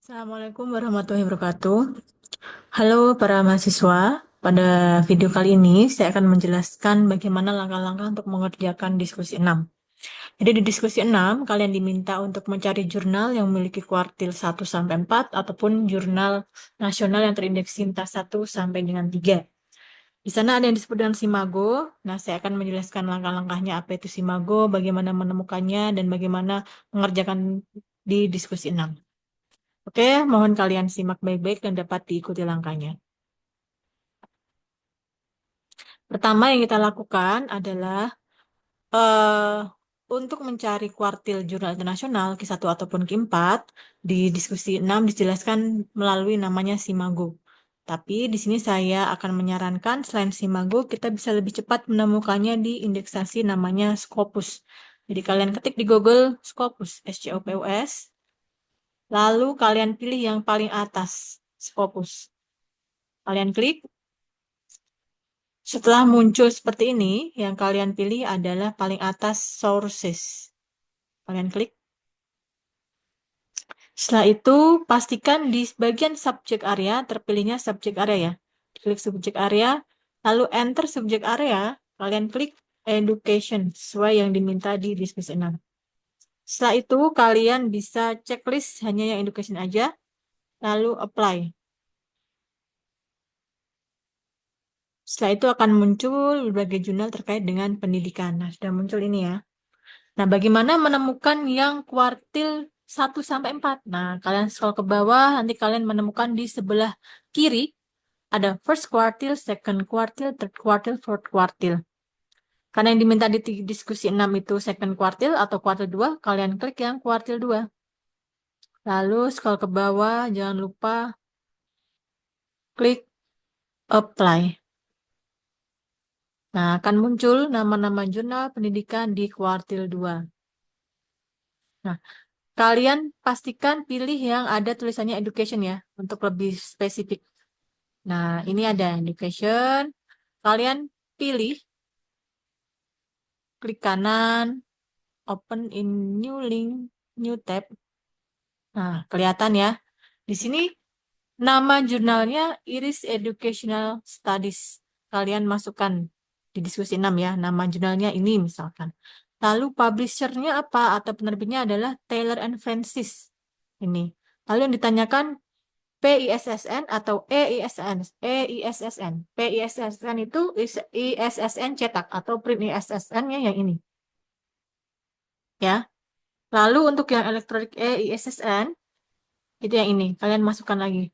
Assalamualaikum warahmatullahi wabarakatuh. Halo para mahasiswa, pada video kali ini saya akan menjelaskan bagaimana langkah-langkah untuk mengerjakan diskusi 6. Jadi di diskusi 6, kalian diminta untuk mencari jurnal yang memiliki kuartil 1 sampai 4 ataupun jurnal nasional yang terindeks Sintas 1 sampai dengan 3. Di sana ada yang disebut dengan Simago. Nah, saya akan menjelaskan langkah-langkahnya apa itu Simago, bagaimana menemukannya, dan bagaimana mengerjakan di diskusi 6. Oke, mohon kalian simak baik-baik dan dapat diikuti langkahnya. Pertama yang kita lakukan adalah eh, untuk mencari kuartil jurnal internasional Q1 ataupun Q4, di diskusi 6 dijelaskan melalui namanya Simago. Tapi di sini saya akan menyarankan selain Simago, kita bisa lebih cepat menemukannya di indeksasi namanya Scopus. Jadi kalian ketik di Google Scopus, SCOPUS, lalu kalian pilih yang paling atas, Scopus. Kalian klik. Setelah muncul seperti ini, yang kalian pilih adalah paling atas sources. Kalian klik. Setelah itu, pastikan di bagian subject area, terpilihnya subject area ya. Klik subject area, lalu enter subject area, kalian klik education, sesuai yang diminta di diskusi 6. Setelah itu, kalian bisa checklist hanya yang education aja, lalu apply. Setelah itu akan muncul berbagai jurnal terkait dengan pendidikan. Nah, sudah muncul ini ya. Nah, bagaimana menemukan yang kuartil 1 sampai 4? Nah, kalian scroll ke bawah, nanti kalian menemukan di sebelah kiri ada first quartile, second quartile, third quartile, fourth quartile. Karena yang diminta di diskusi 6 itu second quartile atau kuartil 2, kalian klik yang kuartil 2. Lalu scroll ke bawah, jangan lupa klik apply. Nah, akan muncul nama-nama jurnal pendidikan di kuartil 2. Nah, kalian pastikan pilih yang ada tulisannya education ya, untuk lebih spesifik. Nah, ini ada education. Kalian pilih, klik kanan, open in new link, new tab. Nah, kelihatan ya. Di sini nama jurnalnya Iris Educational Studies. Kalian masukkan di diskusi 6 ya, nama jurnalnya ini misalkan. Lalu publishernya apa atau penerbitnya adalah Taylor and Francis. Ini. Lalu yang ditanyakan PISSN atau EISSN. EISSN. PISSN itu ISSN cetak atau print ISSN-nya yang ini. Ya. Lalu untuk yang elektronik EISSN itu yang ini. Kalian masukkan lagi.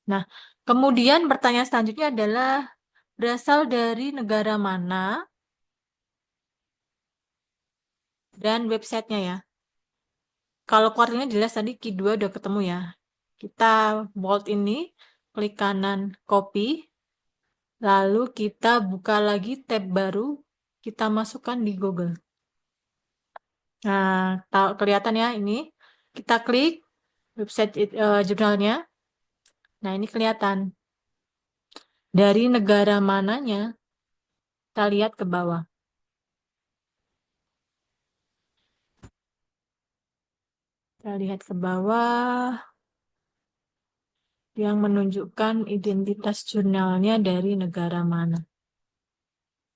Nah, kemudian pertanyaan selanjutnya adalah berasal dari negara mana dan websitenya ya. Kalau kuartilnya jelas tadi Q2 udah ketemu ya. Kita bold ini, klik kanan copy, lalu kita buka lagi tab baru, kita masukkan di Google. Nah, kelihatan ya ini. Kita klik website jurnalnya. Nah, ini kelihatan. Dari negara mananya, kita lihat ke bawah. Kita lihat ke bawah yang menunjukkan identitas jurnalnya dari negara mana.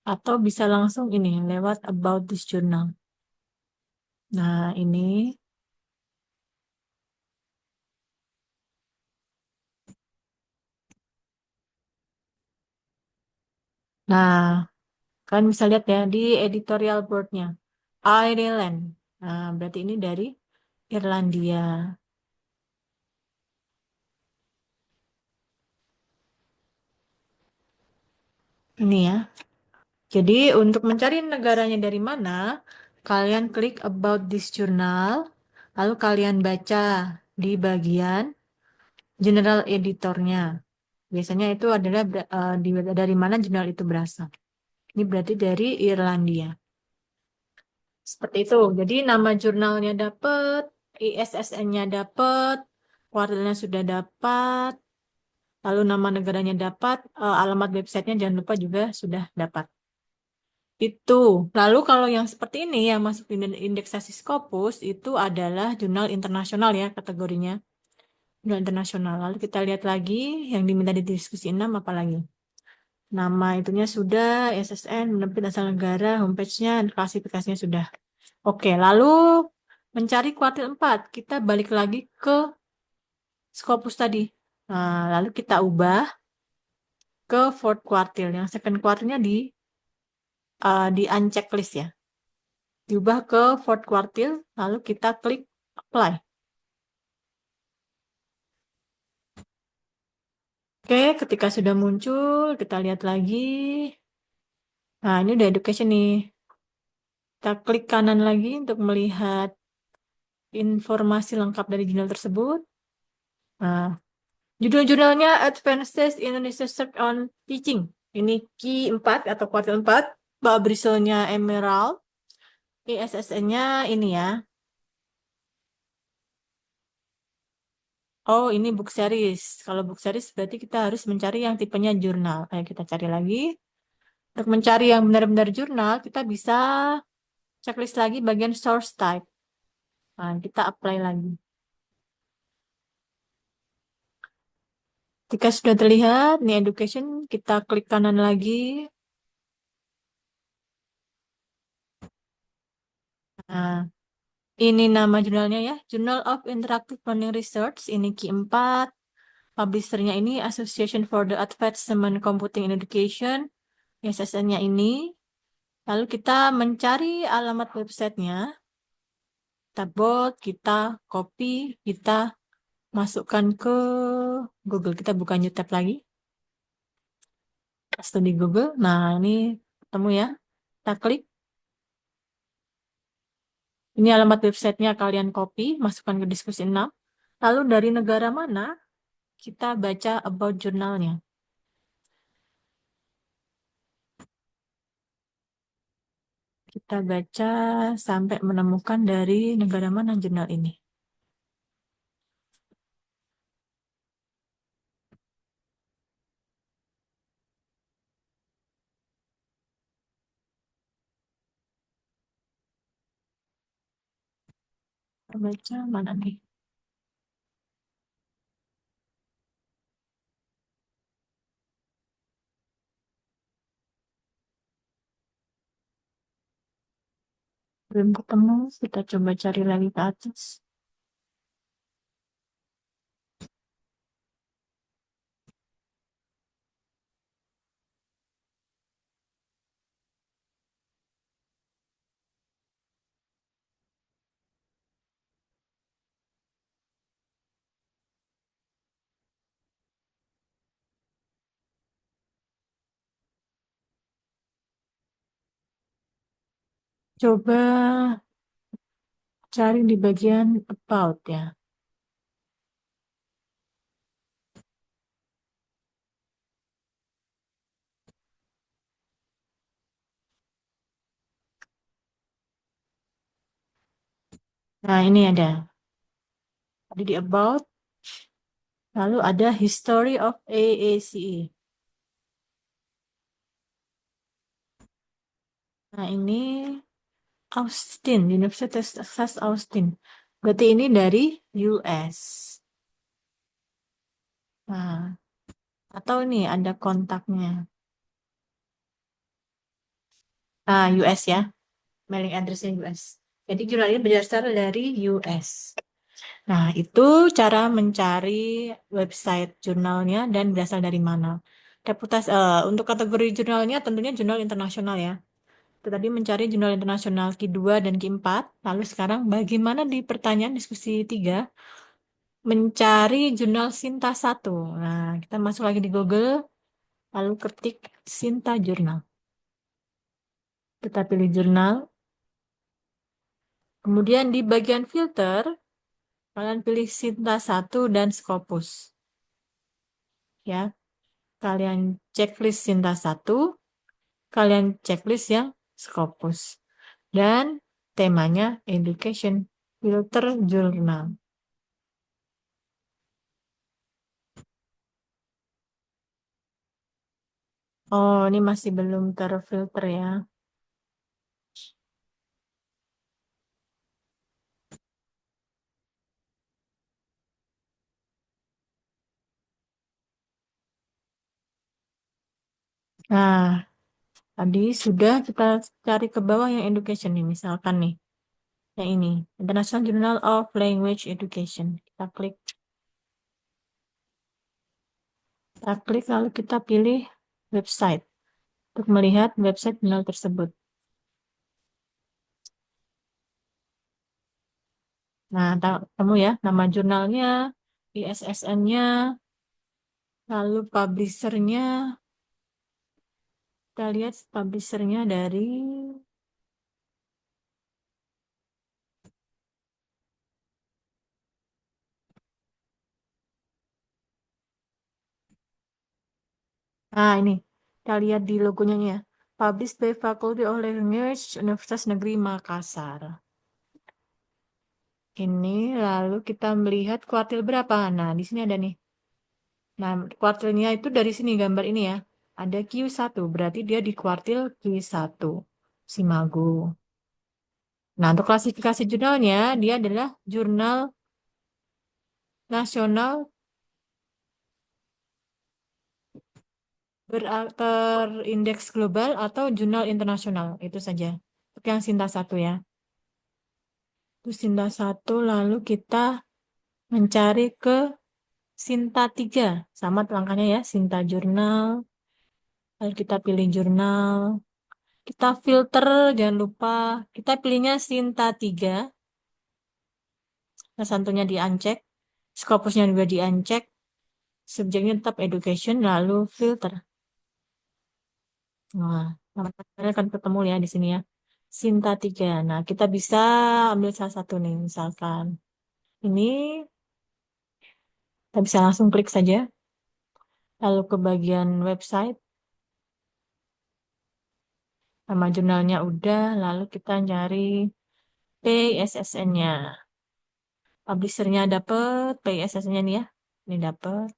Atau bisa langsung ini lewat about this journal. Nah, ini. Nah, kalian bisa lihat ya di editorial board-nya. Ireland. Nah, berarti ini dari Irlandia. Ini ya. Jadi untuk mencari negaranya dari mana, kalian klik about this journal, lalu kalian baca di bagian general editornya. Biasanya itu adalah dari mana jurnal itu berasal. Ini berarti dari Irlandia. Seperti itu. Jadi nama jurnalnya dapat, ISSN-nya dapat, kuartilnya sudah dapat, lalu nama negaranya dapat, alamat websitenya jangan lupa juga sudah dapat. Itu. Lalu kalau yang seperti ini yang masuk di indeksasi Scopus itu adalah jurnal internasional ya kategorinya. jurnal internasional. Lalu kita lihat lagi yang diminta di diskusi 6 apa lagi. Nama itunya sudah, SSN, penerbit asal negara, homepage-nya, klasifikasinya sudah. Oke, lalu mencari kuartil 4. Kita balik lagi ke Scopus tadi. Nah, lalu kita ubah ke fourth quartile. Yang second quartile-nya di uncheck list ya. Diubah ke fourth quartile, lalu kita klik apply. Oke, ketika sudah muncul, kita lihat lagi. Nah, ini udah education nih. Kita klik kanan lagi untuk melihat informasi lengkap dari jurnal tersebut. Nah, judul-jurnalnya Advances Indonesia Search on Teaching. Ini Q 4 atau kuartil 4. Bristlenya Emerald. ISSN-nya ini ya. Oh, ini book series. Kalau book series berarti kita harus mencari yang tipenya jurnal. Ayo kita cari lagi. Untuk mencari yang benar-benar jurnal, kita bisa checklist lagi bagian source type. Nah, kita apply lagi. Jika sudah terlihat, nih education, kita klik kanan lagi. Nah, ini nama jurnalnya ya, Journal of Interactive Learning Research, ini Q4. Publishernya ini Association for the Advancement Computing in Education. SSN-nya ini. Lalu kita mencari alamat websitenya. Kita bold, kita copy, kita masukkan ke Google. Kita buka new tab lagi. Paste di Google. Nah, ini ketemu ya. Kita klik. Ini alamat websitenya kalian copy, masukkan ke diskusi 6. Lalu dari negara mana kita baca about jurnalnya. Kita baca sampai menemukan dari negara mana jurnal ini. Kita baca mana nih? Belum ketemu, kita coba cari lagi ke atas. Coba cari di bagian about ya. Nah, ini ada. Tadi di about, lalu ada History of AACE. Nah, ini Austin, Universitas Texas Austin. Berarti ini dari US. Nah, atau ini ada kontaknya. Nah, US ya. Mailing address-nya US. Jadi jurnal ini berasal dari US. Nah, itu cara mencari website jurnalnya dan berasal dari mana. Untuk kategori jurnalnya tentunya jurnal internasional ya. Itu tadi mencari jurnal internasional Q2 dan Q4. Lalu sekarang bagaimana di pertanyaan diskusi 3 mencari jurnal Sinta 1. Nah, kita masuk lagi di Google, lalu ketik Sinta Jurnal. Kita pilih jurnal. Kemudian di bagian filter, kalian pilih Sinta 1 dan Scopus. Ya, kalian checklist Sinta 1, kalian checklist yang Scopus. Dan temanya Education Filter Jurnal. Oh, ini masih belum terfilter ya. Nah, tadi sudah kita cari ke bawah yang education nih, misalkan nih, yang ini, International Journal of Language Education. Kita klik lalu kita pilih website untuk melihat website jurnal tersebut. Nah, kamu ya, nama jurnalnya, ISSN-nya, lalu publishernya. Kita lihat publishernya dari ini. Kita lihat di logonya ya. Published by Faculty of Language Universitas Negeri Makassar. Ini lalu kita melihat kuartil berapa. Nah, di sini ada nih. Nah, kuartilnya itu dari sini gambar ini ya. Ada Q1, berarti dia di kuartil Q1. Simago. Nah, untuk klasifikasi jurnalnya, dia adalah jurnal nasional terindeks global atau jurnal internasional. Itu saja. Untuk yang Sinta 1 ya. Itu Sinta 1, lalu kita mencari ke Sinta 3. Sama langkahnya ya, Sinta jurnal. Lalu kita pilih jurnal. Kita filter, jangan lupa. Kita pilihnya Sinta 3. Nah, santunya di uncheck. Scopusnya juga di uncheck. Subjeknya tetap education, lalu filter. Nah, namanya akan ketemu ya di sini ya. Sinta 3. Nah, kita bisa ambil salah satu nih, misalkan. Ini kita bisa langsung klik saja. Lalu ke bagian website. Nama jurnalnya udah, lalu kita cari PISSN-nya. Publisher-nya dapet, PISSN-nya nih ya. Ini dapet.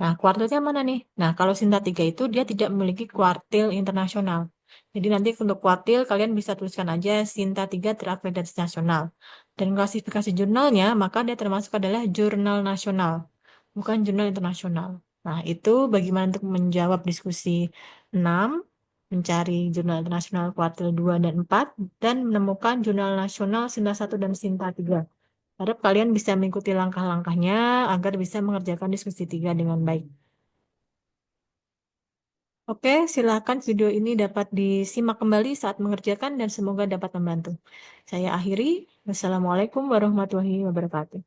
Nah, kuartilnya mana nih? Nah, kalau Sinta 3 itu dia tidak memiliki kuartil internasional. Jadi nanti untuk kuartil kalian bisa tuliskan aja Sinta 3 terakreditasi nasional. Dan klasifikasi jurnalnya, maka dia termasuk adalah jurnal nasional, bukan jurnal internasional. Nah, itu bagaimana untuk menjawab diskusi 6, mencari jurnal internasional kuartil 2 dan 4, dan menemukan jurnal nasional Sinta 1 dan Sinta 3. Harap kalian bisa mengikuti langkah-langkahnya agar bisa mengerjakan diskusi 3 dengan baik. Oke, silakan video ini dapat disimak kembali saat mengerjakan dan semoga dapat membantu. Saya akhiri. Wassalamualaikum warahmatullahi wabarakatuh.